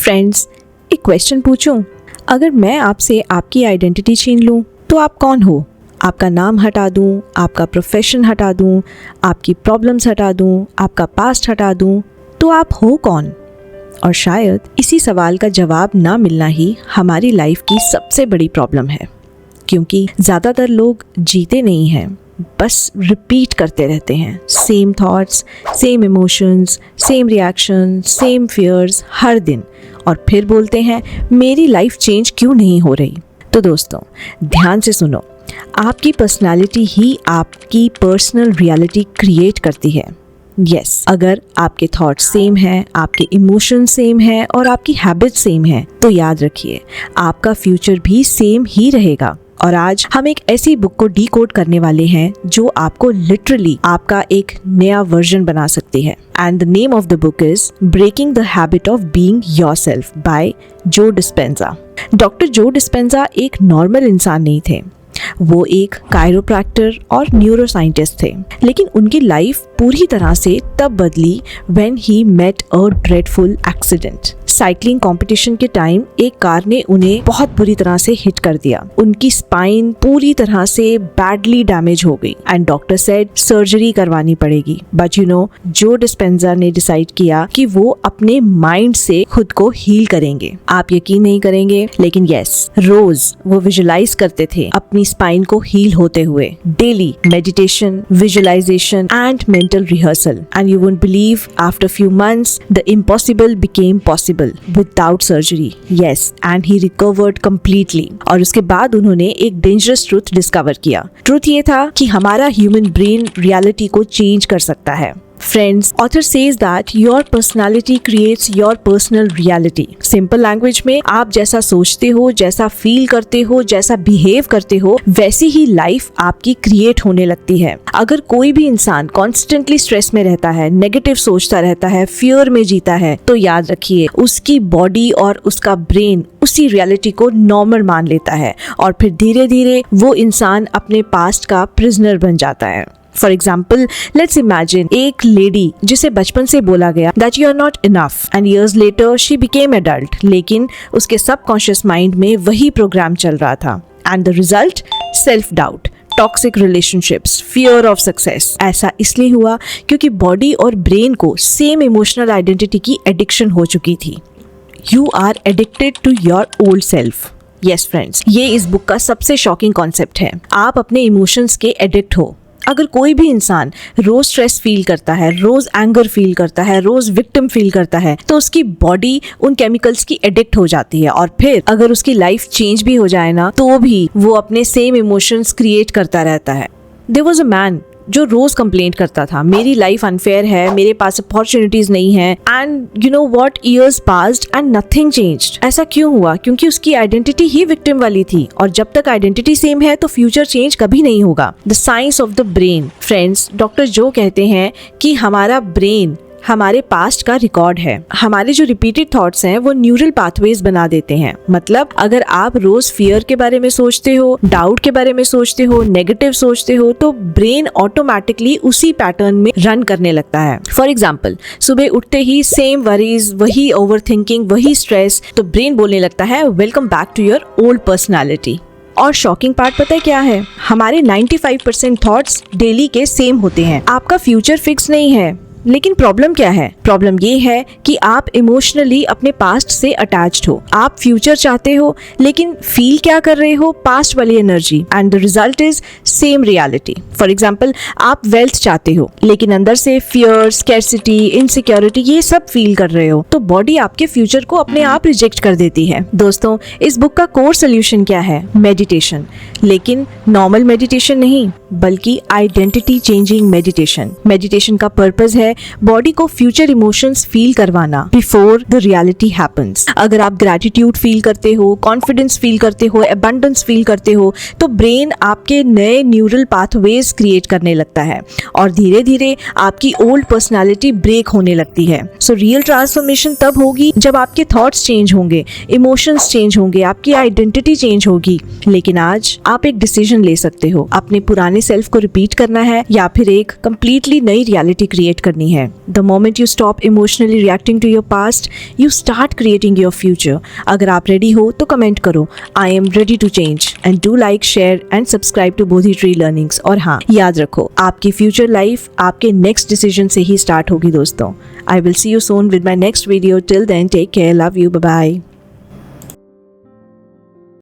Friends, एक question पूछूं? अगर मैं आपसे आपकी आइडेंटिटी छीन लूं तो आप कौन हो? आपका नाम हटा दूं, आपका प्रोफेशन हटा दूं, आपकी प्रॉब्लम्स हटा दूं, आपका पास्ट हटा दूं, तो आप हो कौन? और शायद इसी सवाल का जवाब ना मिलना ही हमारी लाइफ की सबसे बड़ी प्रॉब्लम है, क्योंकि ज़्यादातर लोग जीते नहीं हैं, बस रिपीट करते रहते हैं। Same thoughts, same emotions, same reaction, same fears हर दिन, और फिर बोलते हैं मेरी लाइफ चेंज क्यों नहीं हो रही। तो दोस्तों, ध्यान से सुनो, आपकी पर्सनालिटी ही आपकी पर्सनल रियलिटी क्रिएट करती है। यस, अगर आपके थॉट्स सेम हैं, आपके इमोशंस सेम हैं और आपकी हैबिट्स सेम हैं, तो याद रखिए आपका फ्यूचर भी सेम ही रहेगा। और आज हम एक ऐसी बुक को डीकोड करने वाले हैं जो आपको लिटरली आपका एक नया वर्जन बना सकती है। And the name of the book is breaking the habit of being yourself by Joe Dispenza. Doctor Joe Dispenza एक नॉर्मल इंसान नहीं थे, वो एक कायरोप्रैक्टर और न्यूरोसाइंटिस्ट थे, लेकिन उनकी लाइफ पूरी तरह से तब बदली when he met a dreadful accident. Cycling competition के टाइम एक कार ने उन्हें बहुत बुरी तरह से हिट कर दिया। उनकी स्पाइन पूरी तरह से बैडली डैमेज हो गई एंड डॉक्टर सेड सर्जरी करवानी पड़ेगी। बट जो डिस्पेंजा ने डिसाइड किया कि वो अपने माइंड से खुद को हील करेंगे। आप यकीन नहीं करेंगे, लेकिन यस, रोज वो विजुलाइज करते थे अपनी स्पाइन को हील होते हुए। Daily meditation, visualisation and mental rehearsal, and you won't believe, after few months the impossible became possible without surgery. Yes, and he recovered completely. और उसके बाद उन्होंने एक डेंजरस ट्रूथ डिस्कवर किया। ट्रूथ ये था कि हमारा ह्यूमन ब्रेन रियलिटी को चेंज कर सकता है। Friends, author says that your personality creates your personal reality. Simple language में आप जैसा सोचते हो, जैसा फील करते हो, जैसा बिहेव करते हो, वैसी ही लाइफ आपकी क्रिएट होने लगती है। अगर कोई भी इंसान कॉन्स्टेंटली स्ट्रेस में रहता है, नेगेटिव सोचता रहता है, फियर में जीता है, तो याद रखिए उसकी बॉडी और उसका ब्रेन उसी रियलिटी को नॉर्मल मान लेता है, और फिर धीरे धीरे वो इंसान अपने पास्ट का प्रिजनर बन जाता है। फॉर एग्जाम्पल, लेट्स इमेजिन एक लेडी जिसे बचपन से बोला गया that you are not enough, and years later she became adult, लेकिन उसके सबकॉन्शियस माइंड में वही प्रोग्राम चल रहा था। And the result, self doubt, toxic relationships, fear of success. ऐसा इसलिए हुआ क्योंकि बॉडी और ब्रेन को सेम इमोशनल आइडेंटिटी की एडिक्शन हो चुकी थी। You are addicted to your old self. Yes friends, ये इस बुक का सबसे शॉकिंग कॉन्सेप्ट है। आप अपने इमोशंस के एडिक्ट हो। अगर कोई भी इंसान रोज स्ट्रेस फील करता है, रोज एंगर फील करता है, रोज विक्टिम फील करता है, तो उसकी बॉडी उन केमिकल्स की एडिक्ट हो जाती है, और फिर अगर उसकी लाइफ चेंज भी हो जाए ना, तो भी वो अपने सेम इमोशंस क्रिएट करता रहता है। There was a man जो रोज कंप्लेंट करता था, मेरी लाइफ अनफेयर है, मेरे पास अपॉर्चुनिटीज नहीं है, and you know what, years passed and nothing changed. ऐसा क्यों हुआ? क्योंकि उसकी आइडेंटिटी ही विक्टिम वाली थी, और जब तक आइडेंटिटी सेम है तो फ्यूचर चेंज कभी नहीं होगा। The science of the brain. Friends, doctor जो कहते हैं कि हमारा ब्रेन हमारे पास्ट का रिकॉर्ड है। हमारे जो रिपीटेड थॉट्स हैं वो न्यूरल पाथवेज बना देते हैं। मतलब अगर आप रोज फियर के बारे में सोचते हो, डाउट के बारे में सोचते हो, नेगेटिव सोचते हो, तो ब्रेन ऑटोमेटिकली उसी पैटर्न में रन करने लगता है। फॉर एग्जाम्पल, सुबह उठते ही सेम वरीज, वही ओवर थिंकिंग, वही स्ट्रेस, तो ब्रेन बोलने लगता है welcome back to your old personality. और शॉकिंग पार्ट पता है क्या है? हमारे 95% थॉट्स डेली के सेम होते हैं। आपका फ्यूचर फिक्स नहीं है, लेकिन प्रॉब्लम क्या है? प्रॉब्लम ये है कि आप इमोशनली अपने पास्ट से अटैच्ड हो। आप फ्यूचर चाहते हो, लेकिन फील क्या कर रहे हो? पास्ट वाली energy, and the result is same reality. For example, आप वेल्थ चाहते हो, लेकिन अंदर से फियर, स्कैर्सिटी, इनसिक्योरिटी, ये सब फील कर रहे हो, तो बॉडी आपके फ्यूचर को अपने आप रिजेक्ट कर देती है। दोस्तों, इस बुक का कोर सोल्यूशन क्या है? मेडिटेशन, लेकिन नॉर्मल मेडिटेशन नहीं, बल्कि आइडेंटिटी चेंजिंग मेडिटेशन। मेडिटेशन का पर्पस है बॉडी को फ्यूचर इमोशंस फील करवाना बिफोर द रियलिटी हैपेंस। अगर आप ग्रैटिट्यूड फील करते हो, कॉन्फिडेंस फील करते हो, अबंडेंस फील करते हो, तो ब्रेन आपके नए न्यूरल पाथवेज क्रिएट करने लगता है, और धीरे धीरे आपकी ओल्ड पर्सनालिटी ब्रेक होने लगती है। सो रियल ट्रांसफॉर्मेशन तब होगी जब आपके थॉट्स चेंज होंगे, इमोशंस चेंज होंगे, आपकी आइडेंटिटी चेंज होगी। लेकिन आज आप एक डिसीजन ले सकते हो, अपने पुराने सेल्फ को रिपीट करना है या फिर एक कंप्लीटली नई रियलिटी क्रिएट करनी करनी है। The moment you stop emotionally reacting to your past, you start creating your future. अगर आप रेडी हो तो कमेंट करो I am ready to change and do like, share and subscribe to Bodhi Tree Learnings. और हाँ, याद रखो, आपकी फ्यूचर लाइफ आपके नेक्स्ट डिसीजन से ही स्टार्ट होगी दोस्तों। I will see you soon with my next video. Till then, take care. Love you. Bye bye.